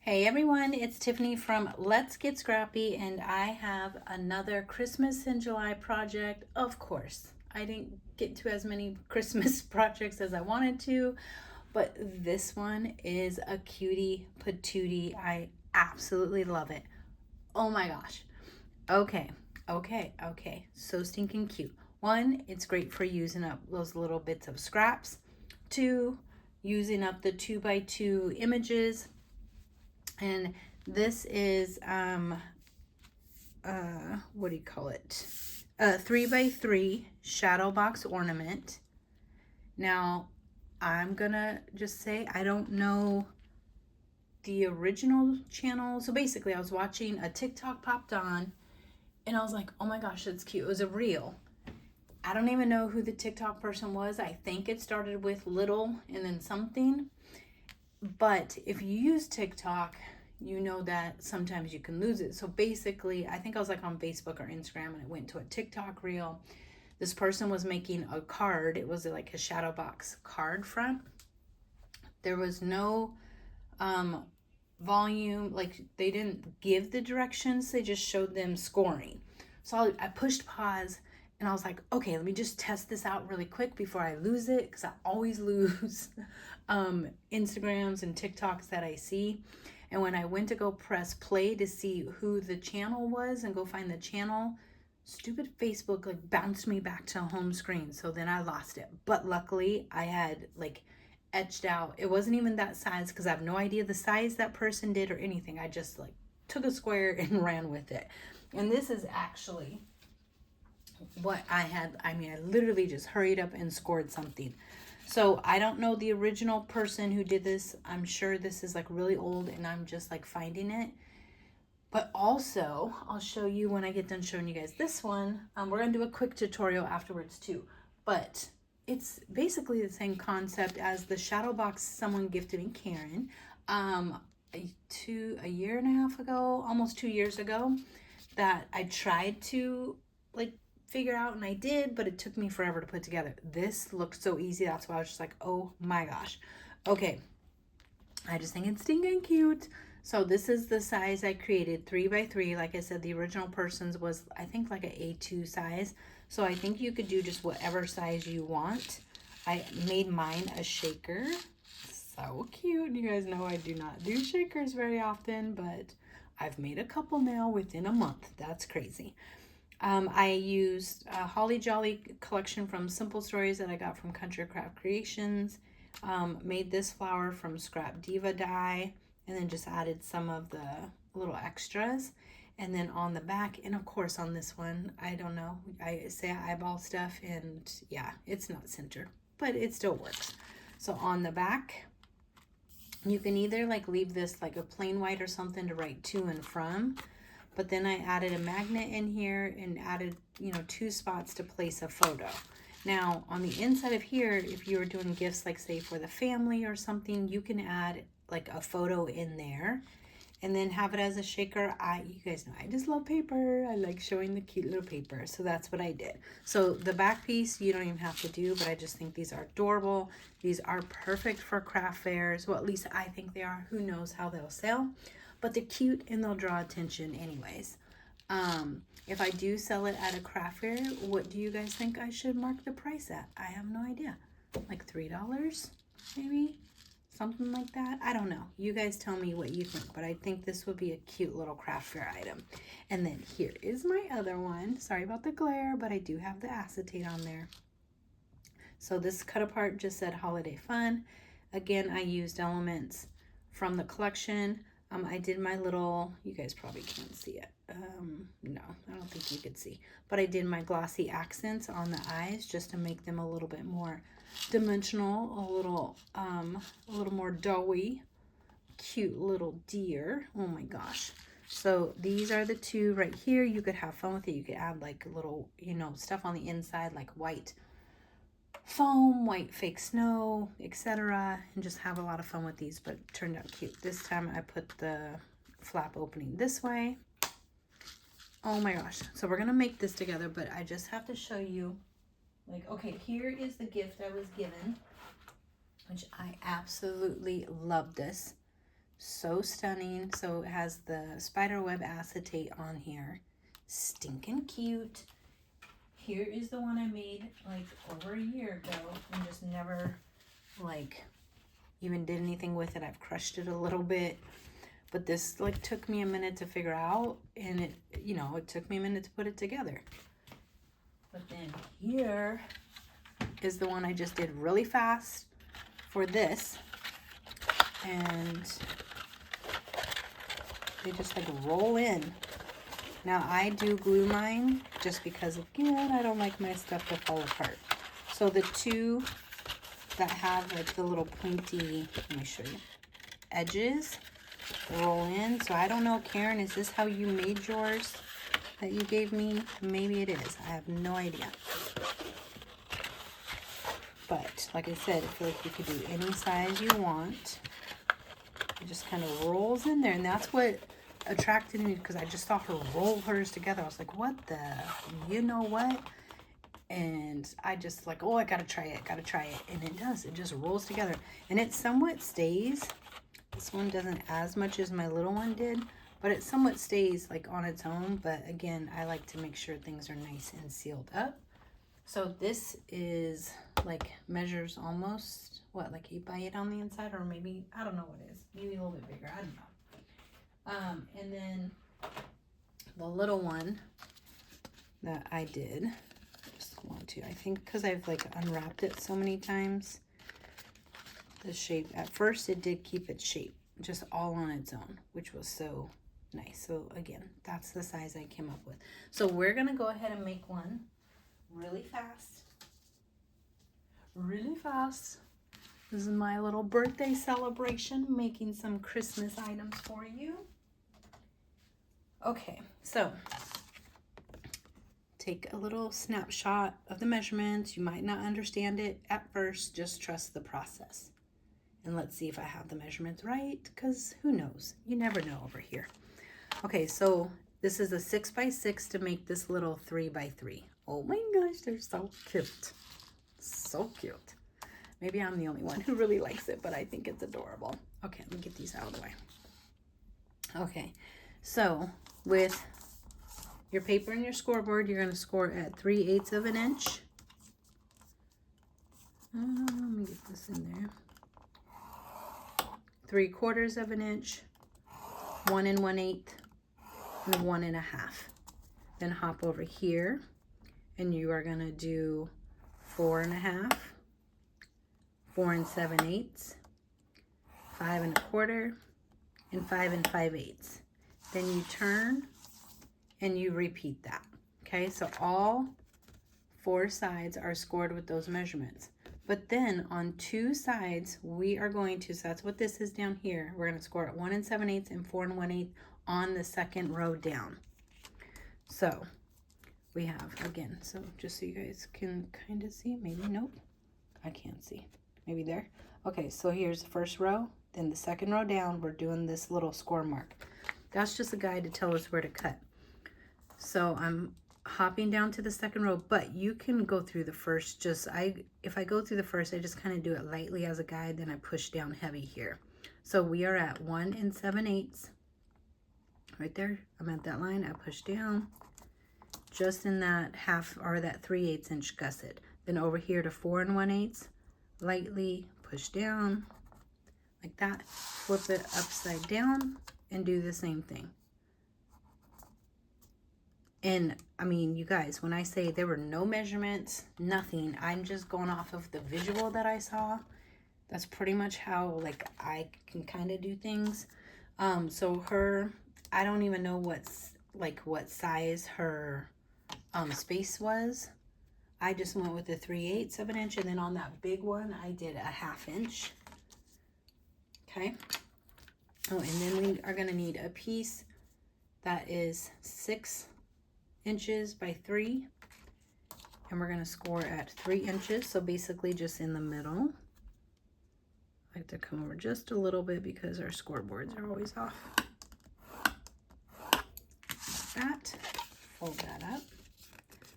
Hey everyone, it's Tiffany from Let's Get Scrappy, and I have another Christmas in July project. Of course, I didn't get to as many Christmas projects as I wanted to, but this one is a cutie patootie. I absolutely love it. Oh my gosh. Okay. So stinking cute. One, it's great for using up those little bits of scraps. Two, using up the 2x2 images. And this is what do you call it, a 3x3 shadow box ornament. Now I'm gonna just say I don't know the original channel, so basically I was watching a TikTok popped on and I was like, oh my gosh, that's cute. It was a reel. I don't even know who the TikTok person was. I think it started with little and then something. But if you use TikTok, you know that sometimes you can lose it. So basically, I think I was like on Facebook or Instagram and I went to a TikTok reel. This person was making a card. It was like a shadow box card front. There was no volume, like they didn't give the directions, they just showed them scoring. So I pushed pause and I was like, okay, let me just test this out really quick before I lose it, because I always lose Instagrams and TikToks that I see. And when I went to go press play to see who the channel was and go find the channel, stupid Facebook like bounced me back to home screen. So then I lost it. But luckily I had like etched out. It wasn't even that size because I have no idea the size that person did or anything. I just like took a square and ran with it. And this is actually what I had. I mean, I literally just hurried up and scored something. So I don't know the original person who did this. I'm sure this is like really old and I'm just like finding it. But also, I'll show you when I get done showing you guys this one. We're going to do a quick tutorial afterwards too. But it's basically the same concept as the shadow box someone gifted me, Karen, a year and a half ago, almost 2 years ago, that I tried to like figure out, and I did, but it took me forever to put together. This looked so easy. That's why I was just like, oh my gosh. Okay, I just think it's stinking cute. So this is the size I created, 3x3. Like I said, the original person's was, I think, like an A2 size. So I think you could do just whatever size you want. I made mine a shaker. So cute. You guys know I do not do shakers very often, but I've made a couple now within a month. That's crazy. I used a Holly Jolly collection from Simple Stories that I got from Country Craft Creations. Made this flower from Scrap Diva dye, and then just added some of the little extras. And then on the back, and of course on this one, I don't know, I say eyeball stuff, and yeah, it's not centered, but it still works. So on the back, you can either like leave this like a plain white or something to write to and from, but then I added a magnet in here and added, you know, 2 spots to place a photo. Now, on the inside of here, if you were doing gifts, like say for the family or something, you can add like a photo in there and then have it as a shaker. You guys know, I just love paper. I like showing the cute little paper. So that's what I did. So the back piece, you don't even have to do, but I just think these are adorable. These are perfect for craft fairs. Well, at least I think they are. Who knows how they'll sell, but they're cute and they'll draw attention anyways. If I do sell it at a craft fair, what do you guys think I should mark the price at? I have no idea. Like $3 maybe? Something like that. I don't know. You guys tell me what you think, but I think this would be a cute little craft fair item. And then here is my other one. Sorry about the glare, but I do have the acetate on there. So this cut apart just said holiday fun. Again, I used elements from the collection. I did my little, you guys probably can't see it. No, I don't think you could see, but I did my glossy accents on the eyes just to make them a little bit more dimensional, a little more doughy. Cute little deer. Oh my gosh. So these are the 2 right here. You could have fun with it. You could add like little, you know, stuff on the inside, like white foam, white fake snow, etc., and just have a lot of fun with these. But it turned out cute. This time I put the flap opening this way. Oh my gosh. So we're gonna make this together, but I just have to show you, like, okay, here is the gift I was given, which I absolutely love. This So stunning. So it has the spiderweb acetate on here. Stinking cute. Here is the one I made like over a year ago and just never like even did anything with it. I've crushed it a little bit, but this like took me a minute to figure out, and it, you know, it took me a minute to put it together. But then here is the one I just did really fast for this, and they just like roll in. Now I do glue mine just because, again, I don't like my stuff to fall apart. So the two that have like the little pointy, let me show you, edges roll in. So I don't know, Karen, is this how you made yours that you gave me? Maybe it is. I have no idea. But like I said, I feel like you could do any size you want. It just kind of rolls in there, and that's what attracted me, because I just saw her roll hers together. I was like, what the, you know what? And I just like, oh, I gotta try it, and it does. It just rolls together, and it somewhat stays. This one doesn't as much as my little one did, but it somewhat stays like on its own. But again, I like to make sure things are nice and sealed up. So this is like, measures almost what, like 8 by 8 on the inside, or maybe, I don't know what it is, maybe a little bit bigger, I don't know. And then the little one that I did, I just want to, I think because I've like unwrapped it so many times, the shape, at first it did keep its shape just all on its own, which was so nice. So again, that's the size I came up with. So we're gonna go ahead and make one really fast. Really fast. This is my little birthday celebration, making some Christmas items for you. Okay, so take a little snapshot of the measurements. You might not understand it at first, just trust the process. And let's see if I have the measurements right, because who knows? You never know over here. Okay, so this is a 6 by 6 to make this little 3 by 3. Oh my gosh, they're so cute. So cute. Maybe I'm the only one who really likes it, but I think it's adorable. Okay, let me get these out of the way. Okay, so with your paper and your scoreboard, you're going to score at 3/8 of an inch. Let me get this in there. 3/4 of an inch, 1 1/8, and 1 1/2. Then hop over here, and you are going to do 4 1/2, 4 7/8, 5 1/4, and 5 5/8. Then you turn and you repeat that. Okay, so all 4 sides are scored with those measurements. But then on 2 sides, we are going to, so that's what this is down here, we're going to score at 1 7/8 and 4 1/8 on the second row down. So we have, again, so just so you guys can kind of see, maybe, nope, I can't see, maybe there. Okay, so here's the first row, then the second row down, we're doing this little score mark. That's just a guide to tell us where to cut. So I'm hopping down to the second row, but you can go through the first. If I go through the first, I just kind of do it lightly as a guide, then I push down heavy here. So we are at 1 7/8 right there. I'm at that line. I push down just in that half, or that 3/8 inch gusset. Then over here to 4 1/8, lightly push down like that, flip it upside down and do the same thing. And I mean, you guys, when I say there were no measurements, nothing, I'm just going off of the visual that I saw. That's pretty much how like I can kind of do things. So her, I don't even know what size her space was. I just went with the 3/8 of an inch, and then on that big one I did a 1/2 inch. Okay. Oh, and then we are going to need a piece that is 6 inches by 3, and we're going to score at 3 inches, so basically just in the middle. I like to come over just a little bit because our scoreboards are always off. Like that. Fold that up,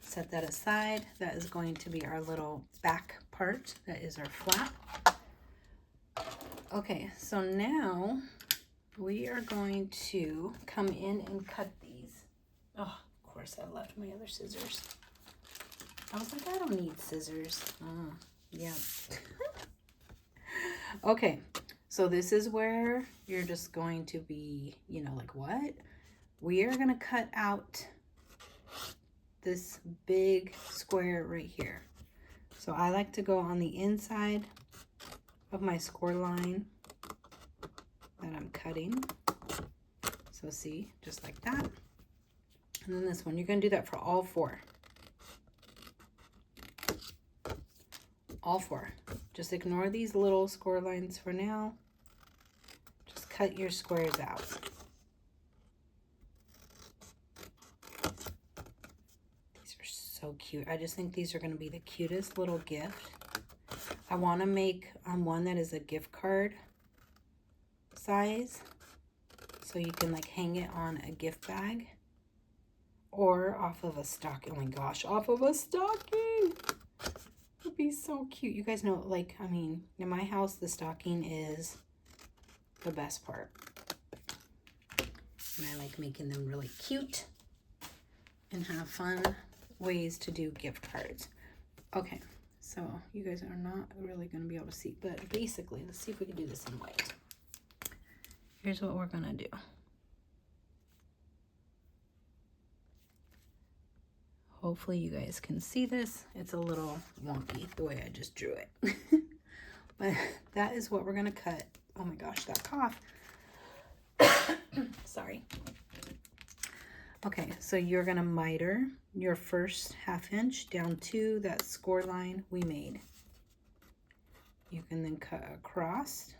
set that aside. That is going to be our little back part. That is our flap. Okay, so now we are going to come in and cut these. Oh, of course I left my other scissors. I was like, I don't need scissors. Oh, yeah. Okay, so this is where you're just going to be, you know, like what? We are going to cut out this big square right here. So I like to go on the inside of my score line that I'm cutting. So see, just like that. And then this one, you're going to do that for all four. All four. Just ignore these little score lines for now. Just cut your squares out. These are so cute. I just think these are going to be the cutest little gift. I want to make one that is a gift card size, so you can like hang it on a gift bag or off of a stocking. Oh my gosh, off of a stocking! It'd be so cute. You guys know, like, I mean, in my house, the stocking is the best part. And I like making them really cute and have fun ways to do gift cards. Okay, so you guys are not really going to be able to see, but basically, let's see if we can do this in white. Here's what we're going to do. Hopefully you guys can see this. It's a little wonky the way I just drew it. But that is what we're going to cut. Oh my gosh, that cough. Sorry. Okay, so you're going to miter your first 1/2 inch down to that score line we made. You can then cut across.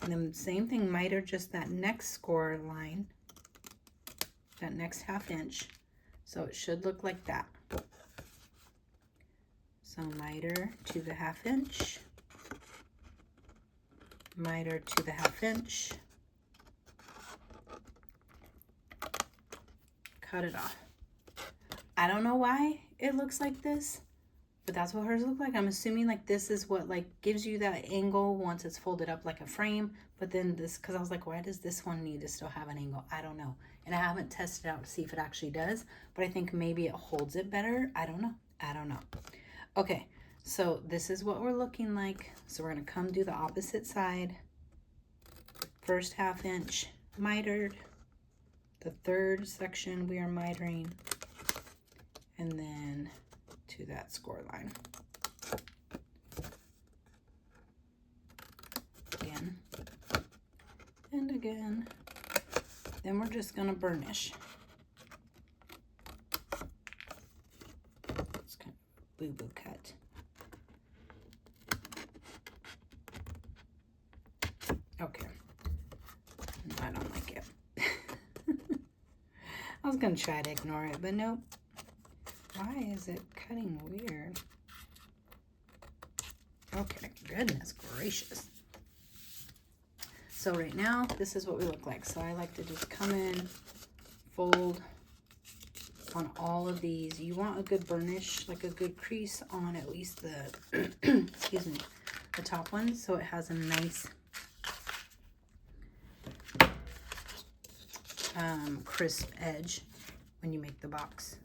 And then same thing, miter just that next score line, that next 1/2 inch. So it should look like that. So miter to the 1/2 inch, miter to the 1/2 inch, cut it off. I don't know why it looks like this, but that's what hers look like. I'm assuming like this is what like gives you that angle once it's folded up like a frame. But then this, because I was like, why does this one need to still have an angle? I don't know. And I haven't tested out to see if it actually does, but I think maybe it holds it better. I don't know. I don't know. Okay, so this is what we're looking like. So we're going to come do the opposite side. First 1/2 inch mitered. The third section we are mitering. And then to that score line. Again. And again. Then we're just going to burnish. It's kind of a boo-boo cut. Okay. No, I don't like it. I was going to try to ignore it, but nope. Why is it cutting weird? Okay, goodness gracious. So right now, this is what we look like. So I like to just come in, fold on all of these. You want a good burnish, like a good crease on at least the, excuse me, the top one, so it has a nice crisp edge when you make the box.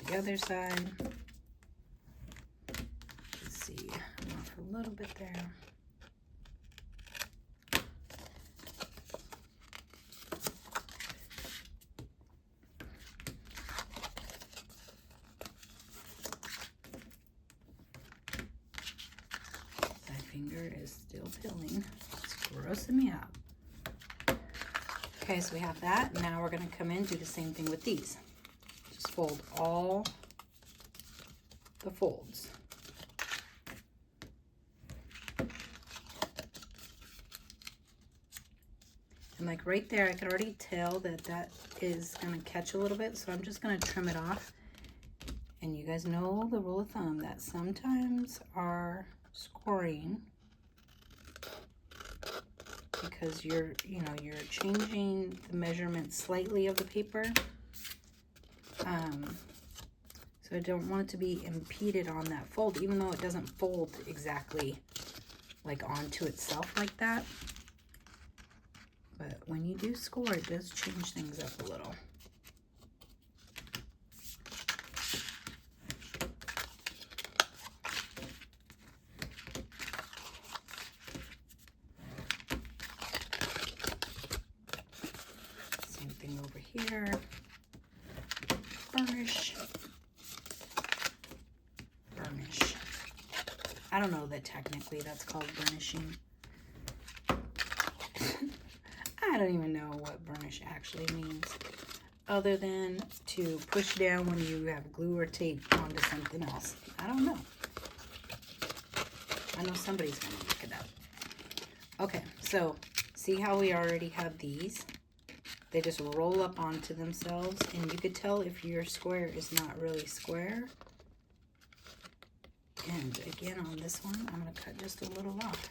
The other side. Let's see, I'm off a little bit there. My finger is still peeling. It's grossing me out. Okay, so we have that. Now we're going to come in and do the same thing with these. Fold all the folds. And like right there, I could already tell that that is going to catch a little bit, so I'm just going to trim it off. And you guys know the rule of thumb that sometimes our scoring, because you're changing the measurement slightly of the paper, So I don't want it to be impeded on that fold, even though it doesn't fold exactly like onto itself like that. But when you do score, it does change things up a little. Same thing over here. Burnish. Burnish. I don't know that technically that's called burnishing. I don't even know what burnish actually means, other than to push down when you have glue or tape onto something else. I don't know. I know somebody's going to look it up. Okay, so see how we already have these? They just roll up onto themselves, and you could tell if your square is not really square. And again, on this one, I'm going to cut just a little off.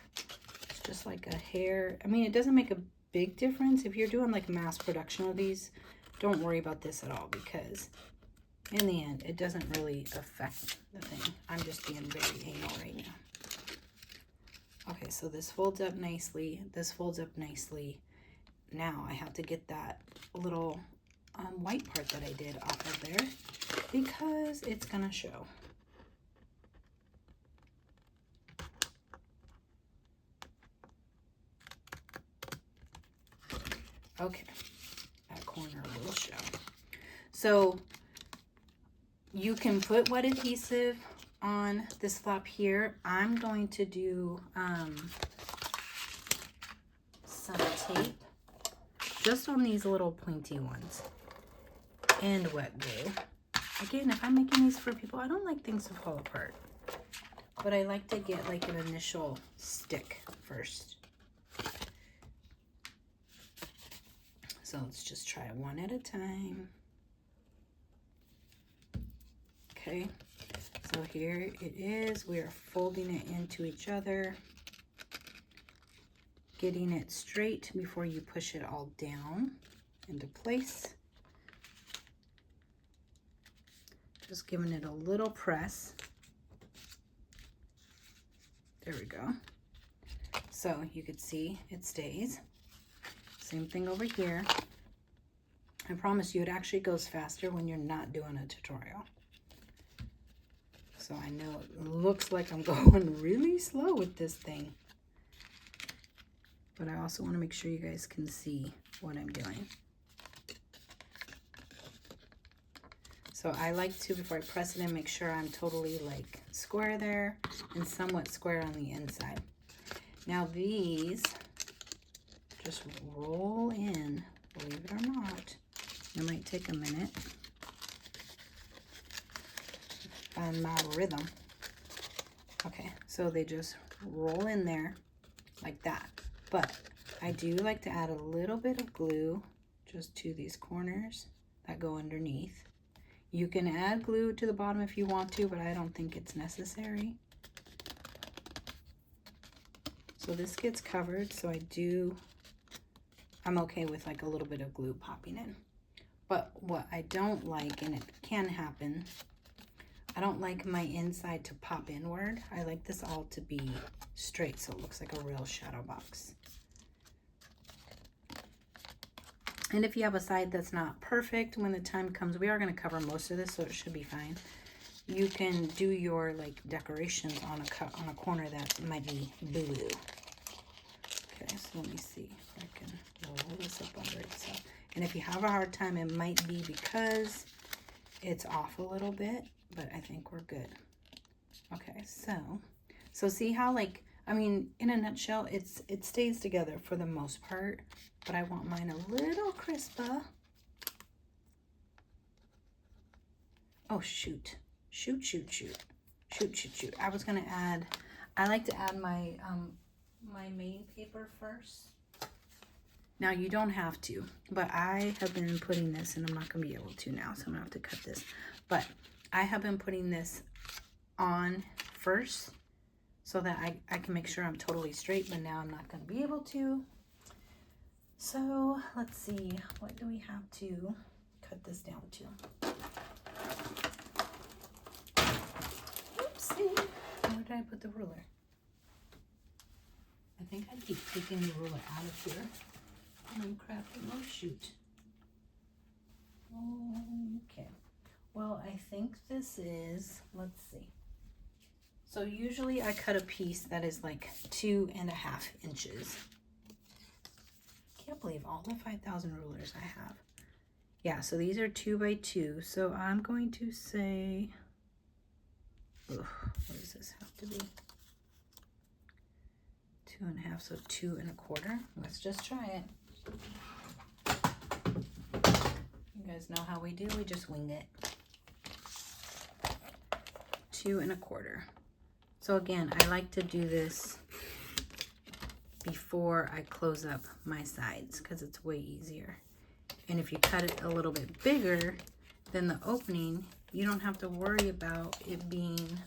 It's just like a hair. I mean, it doesn't make a big difference. If you're doing like mass production of these, don't worry about this at all, because in the end, it doesn't really affect the thing. I'm just being very anal right now. Okay, so this folds up nicely. This folds up nicely. Now I have to get that little white part that I did off of there, because it's gonna show. Okay, that corner will show. So you can put wet adhesive on this flap here. I'm going to do some tape just on these little pointy ones and wet glue. Again, if I'm making these for people, I don't like things to fall apart, but I like to get like an initial stick first. So let's just try one at a time. Okay, so here it is. We are folding it into each other, getting it straight before you push it all down into place. Just giving it a little press. There we go. So you can see it stays. Same thing over here. I promise you it actually goes faster when you're not doing a tutorial. So I know it looks like I'm going really slow with this thing, but I also want to make sure you guys can see what I'm doing. So I like to, before I press it in, make sure I'm totally like square there and somewhat square on the inside. Now these just roll in, believe it or not. It might take a minute. Find my rhythm. Okay, so they just roll in there like that. But I do like to add a little bit of glue just to these corners that go underneath. You can add glue to the bottom if you want to, but I don't think it's necessary. So this gets covered, so I'm okay with like a little bit of glue popping in. But what I don't like, and it can happen, I don't like my inside to pop inward. I like this all to be straight so it looks like a real shadow box. And if you have a side that's not perfect, when the time comes, we are going to cover most of this, so it should be fine. You can do your like decorations on a corner that might be blue. Okay, so let me see if I can roll this up under itself. And if you have a hard time, it might be because it's off a little bit, but I think we're good. Okay, so see how, like, I mean, in a nutshell, it stays together for the most part, but I want mine a little crisper. Oh, shoot. Shoot. I was gonna add, I like to add my, my main paper first. Now you don't have to, but I have been putting this, and I'm not gonna be able to now, so I'm gonna have to cut this. But I have been putting this on first so that I can make sure I'm totally straight, but now I'm not gonna be able to. So let's see, what do we have to cut this down to? did I put the ruler? I think I keep taking the ruler out of here when I'm crafting. Oh, shoot. Okay. Well, I think this is, let's see. So usually I cut a piece that is like 2.5 inches. Can't believe all the 5,000 rulers I have. Yeah, so these are 2 by 2. So I'm going to say, ugh, what does this have to be? 2.5, so 2 1/4. Let's just try it. You guys know how we do, we just wing it. 2 1/4. So again, I like to do this before I close up my sides because it's way easier. And if you cut it a little bit bigger than the opening, you don't have to worry about it being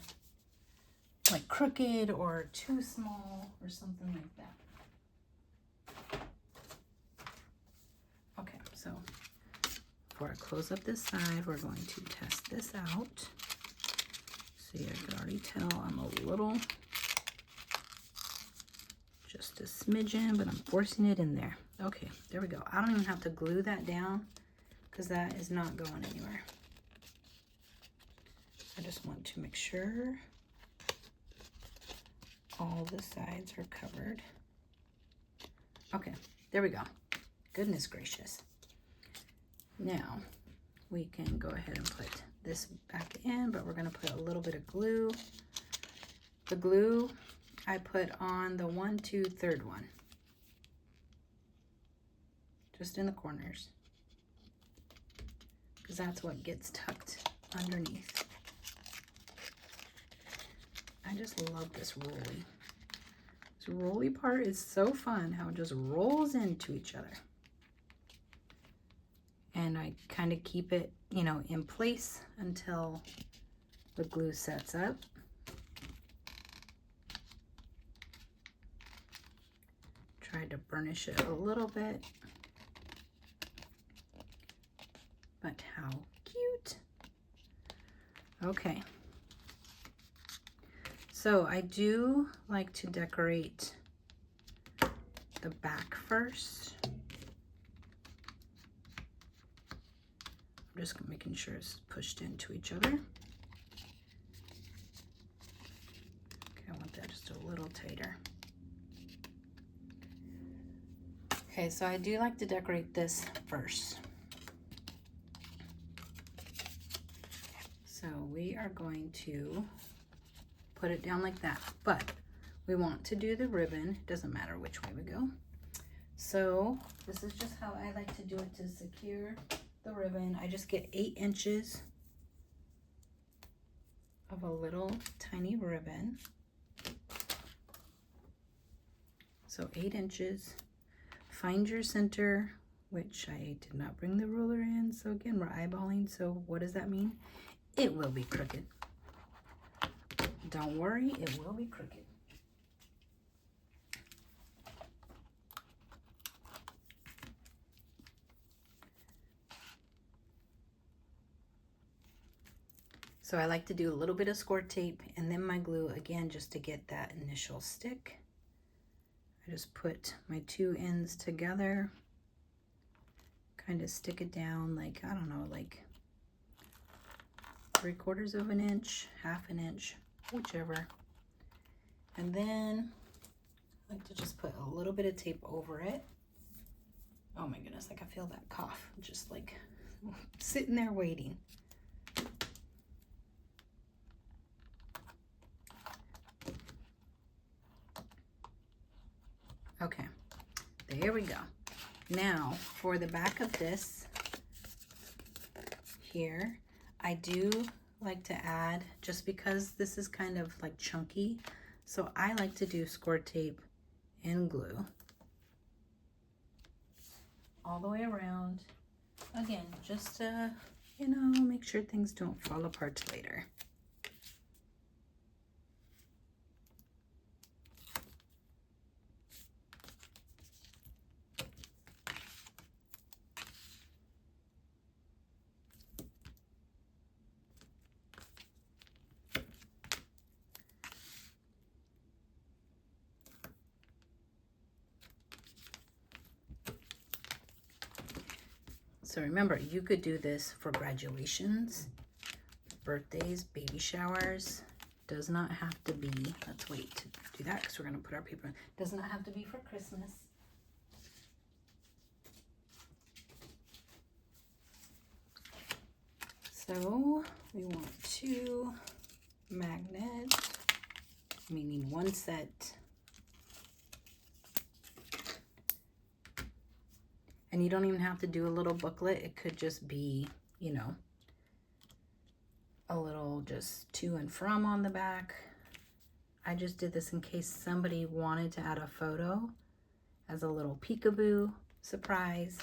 like crooked or too small or something like that. Okay, so before I close up this side, we're going to test this out. See, I can already tell I'm a little, just a smidgen, but I'm forcing it in there. Okay, there we go. I don't even have to glue that down because that is not going anywhere. I just want to make sure all the sides are covered. Okay, there we go. Goodness gracious. Now we can go ahead and put this back in, but we're going to put a little bit of glue. The glue I put on the 1, 2, 3rd one, just in the corners, because that's what gets tucked underneath. I just love this rolly. This rolly part is so fun, how it just rolls into each other. And I kind of keep it, you know, in place until the glue sets up. Tried to burnish it a little bit. But how cute. Okay. So I do like to decorate the back first. I'm just making sure it's pushed into each other. Okay, I want that just a little tighter. Okay, so I do like to decorate this first. So we are going to put it down like that, but we want to do the ribbon. Doesn't matter which way we go. So this is just how I like to do it to secure the ribbon. I just get 8 inches of a little tiny ribbon. So 8 inches. Find your center, which I did not bring the ruler in. So again, we're eyeballing. So what does that mean? It will be crooked. Don't worry, it will be crooked. So I like to do a little bit of score tape and then my glue again just to get that initial stick. I just put my 2 ends together, kind of stick it down like, I don't know, like 3/4 of an inch, 1/2 an inch, whichever. And then I like to just put a little bit of tape over it. Oh my goodness, like I feel that cough, just like sitting there waiting. Okay, there we go. Now for the back of this here, I do like to add, just because this is kind of like chunky, so I like to do score tape and glue all the way around. Again, just to, you know, make sure things don't fall apart later. So remember, you could do this for graduations, birthdays, baby showers. Does not have to be, let's wait to do that because we're going to put our paper in. Does not have to be for Christmas. So we want 2 magnets, meaning 1 set. And you don't even have to do a little booklet. It could just be, you know, a little just to and from on the back. I just did this in case somebody wanted to add a photo as a little peekaboo surprise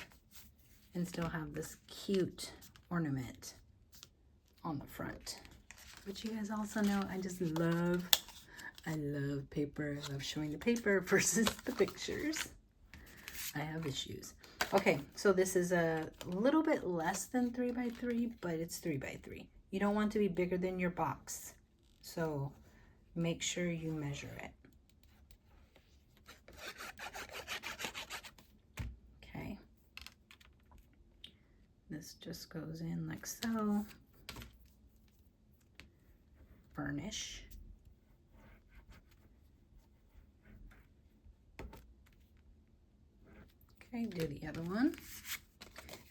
and still have this cute ornament on the front. But you guys also know I love paper. I love showing the paper versus the pictures. I have issues. Okay, so this is a little bit less than 3 by 3, but it's 3 by 3. You don't want to be bigger than your box, so make sure you measure it. Okay. This just goes in like so. Burnish. Okay, do the other one.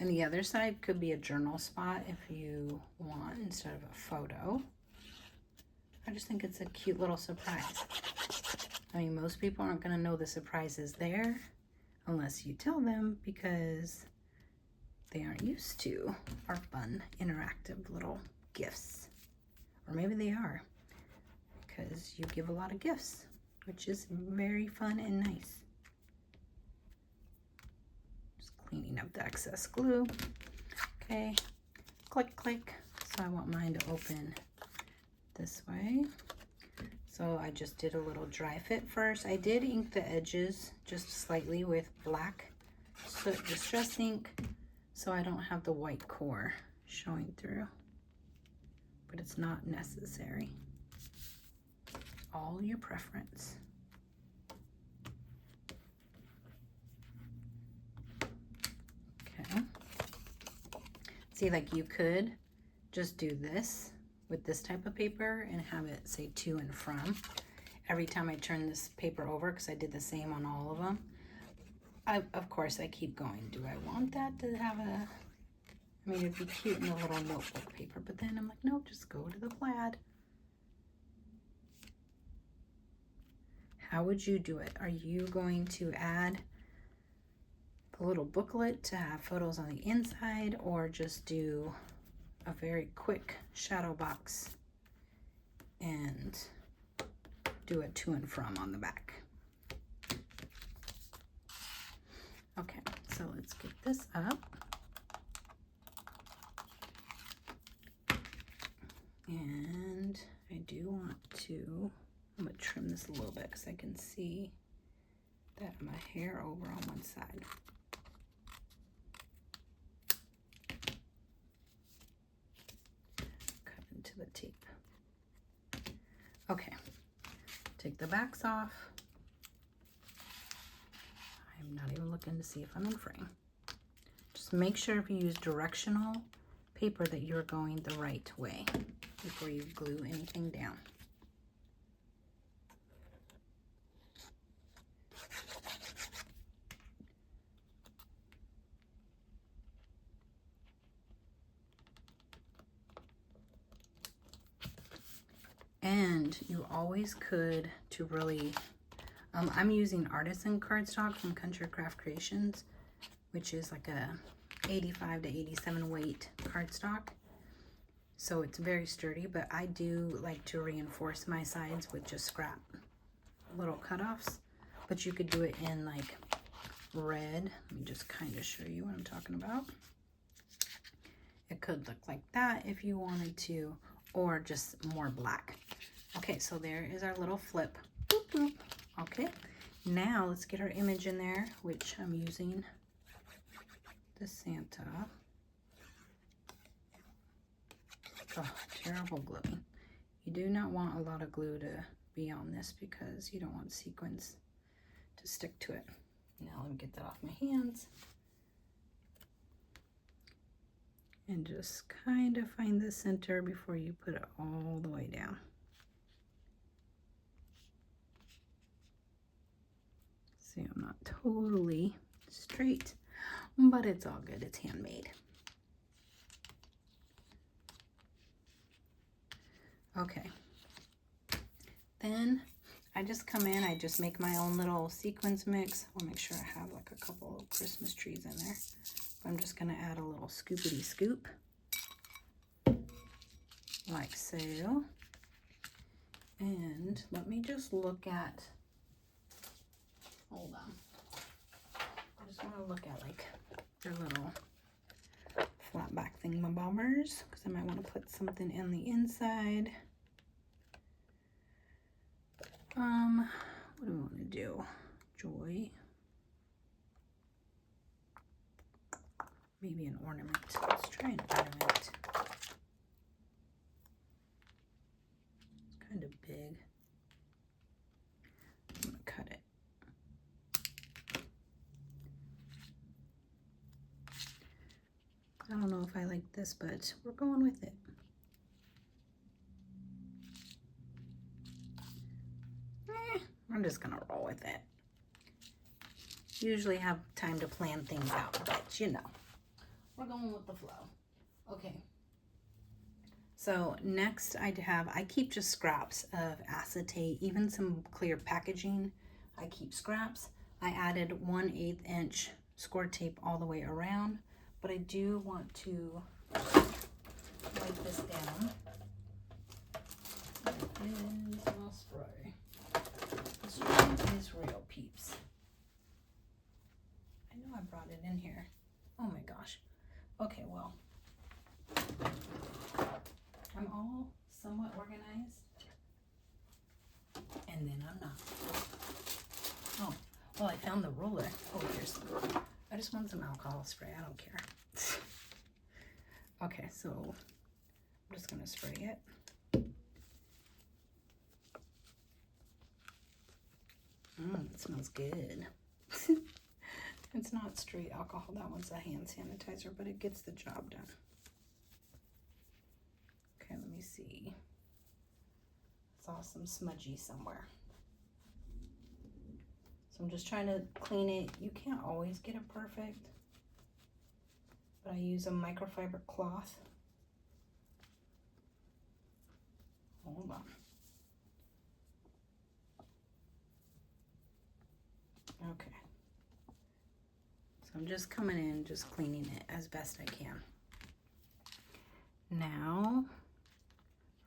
And the other side could be a journal spot if you want instead of a photo. I just think it's a cute little surprise. I mean, most people aren't going to know the surprise is there unless you tell them because they aren't used to our fun, interactive little gifts. Or maybe they are because you give a lot of gifts, which is very fun and nice. Cleaning up the excess glue. Okay, click, click. So I want mine to open this way. So I just did a little dry fit first. I did ink the edges just slightly with black soot distress ink so I don't have the white core showing through. But it's not necessary. All your preference. See, like you could just do this with this type of paper and have it say to and from. Every time I turn this paper over, because I did the same on all of them, of course I keep going. Do I want that to have a, I mean, it'd be cute in a little notebook paper, but then I'm like, no, just go to the plaid. How would you do it? Are you going to add a little booklet to have photos on the inside, or just do a very quick shadow box and do a to and from on the back? Okay, so let's get this up. And I do want to, I'm gonna trim this a little bit because I can see that my hair over on one side. To the tape. Okay, take the backs off. I'm not even looking to see if I'm in frame. Just make sure if you use directional paper that you're going the right way before you glue anything down. And you always could, to really, I'm using Artisan cardstock from Country Craft Creations, which is like a 85 to 87 weight cardstock. So it's very sturdy, but I do like to reinforce my sides with just scrap little cutoffs. But you could do it in like red. Let me just kind of show you what I'm talking about. It could look like that if you wanted to, or just more black. Okay, so there is our little flip. Boop, boop. Okay, now let's get our image in there, which I'm using the Santa. Oh, terrible gluing. You do not want a lot of glue to be on this because you don't want sequins to stick to it. Now let me get that off my hands. And just kind of find the center before you put it all the way down. See, I'm not totally straight, but it's all good. It's handmade. Okay. Then I just come in, I just make my own little sequins mix. I'll make sure I have like a couple of Christmas trees in there. I'm just gonna add a little scoopity scoop, like so. And let me just look at, hold on. I just wanna look at like their little flat back thingamabobbers, because I might wanna put something in the inside. What do we want to do? Joy. Maybe an ornament. Let's try an ornament. It's kind of big. I'm going to cut it. I don't know if I like this, but we're going with it. I'm just gonna roll with it. Usually have time to plan things out, but you know, we're going with the flow. Okay. So next I keep just scraps of acetate, even some clear packaging. I keep scraps. I added 1/8 inch score tape all the way around, but I do want to wipe this down. Is my spray. The spray is real, peeps. I know I brought it in here. Oh my gosh. Okay, well, I'm all somewhat organized, and then I'm not. Oh, well, I found the roller. Oh, here's some. I just want some alcohol spray. I don't care. Okay, so I'm just gonna spray it. It smells good. It's not straight alcohol. That one's a hand sanitizer, but it gets the job done. Okay, let me see. Saw some smudgy somewhere. So I'm just trying to clean it. You can't always get it perfect, but I use a microfiber cloth. Hold on. Okay. So I'm just coming in, just cleaning it as best I can. Now,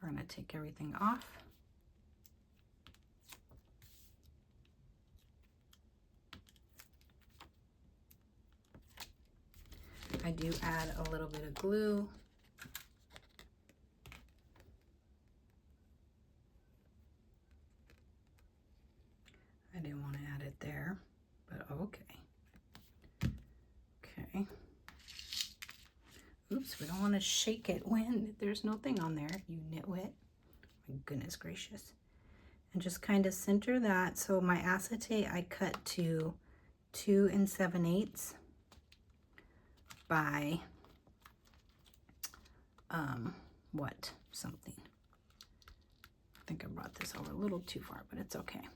we're gonna take everything off. I do add a little bit of glue. I didn't want to add it there, but okay. Okay. Oops, we don't want to shake it when there's no thing on there, you nitwit. My goodness gracious. And just kind of center that. So my acetate I cut to 2 7/8 by something. I think I brought this over a little too far, but it's okay.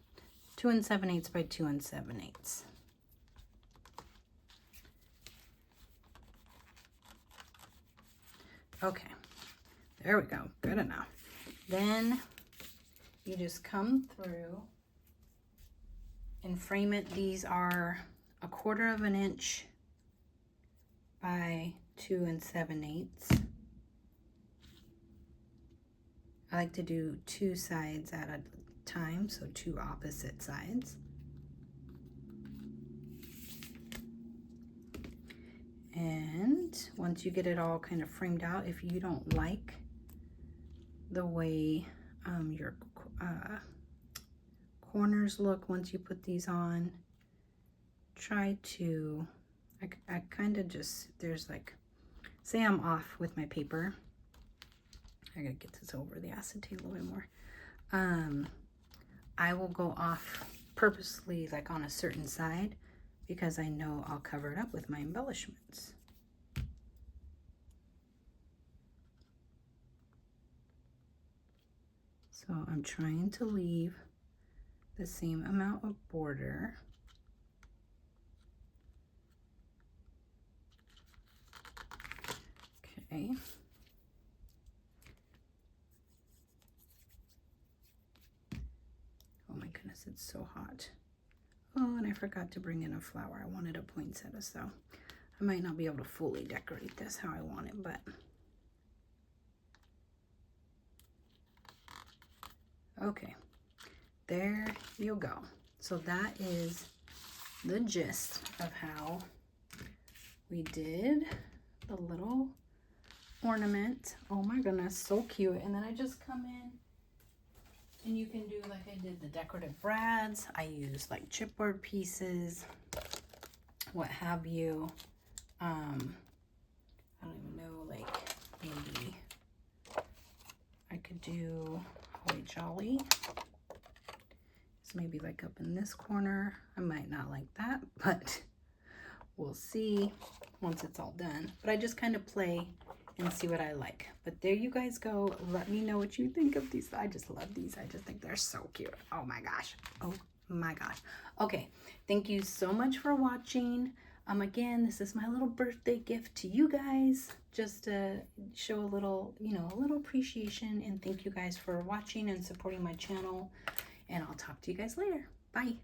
2 7/8 by 2 7/8. Okay, there we go, good enough. Then you just come through and frame it. These are 1/4 inch by 2 7/8. I like to do 2 sides at a time, so 2 opposite sides. And once you get it all kind of framed out, if you don't like the way your corners look once you put these on, try to, I kind of just, there's like, say I'm off with my paper. I gotta get this over the acetate a little bit more. I will go off purposely like on a certain side because I know I'll cover it up with my embellishments. So I'm trying to leave the same amount of border. Okay. Oh my goodness, it's so hot. Oh, and I forgot to bring in a flower. I wanted a poinsettia, so I might not be able to fully decorate this how I want it, but okay, there you go. So that is the gist of how we did the little ornament. Oh my goodness, so cute. And then I just come in and you can do like I did the decorative brads. I use like chipboard pieces, what have you. I don't even know, like maybe I could do Holly Jolly. So maybe like up in this corner. I might not like that, but we'll see once it's all done. But I just kind of play and see what I like. But there you guys go. Let me know what you think of these. I just love these. I just think they're so cute. Oh my gosh. Oh my gosh. Okay. Thank you so much for watching. Again, this is my little birthday gift to you guys, just to show a little, you know, a little appreciation, and thank you guys for watching and supporting my channel, and I'll talk to you guys later. Bye.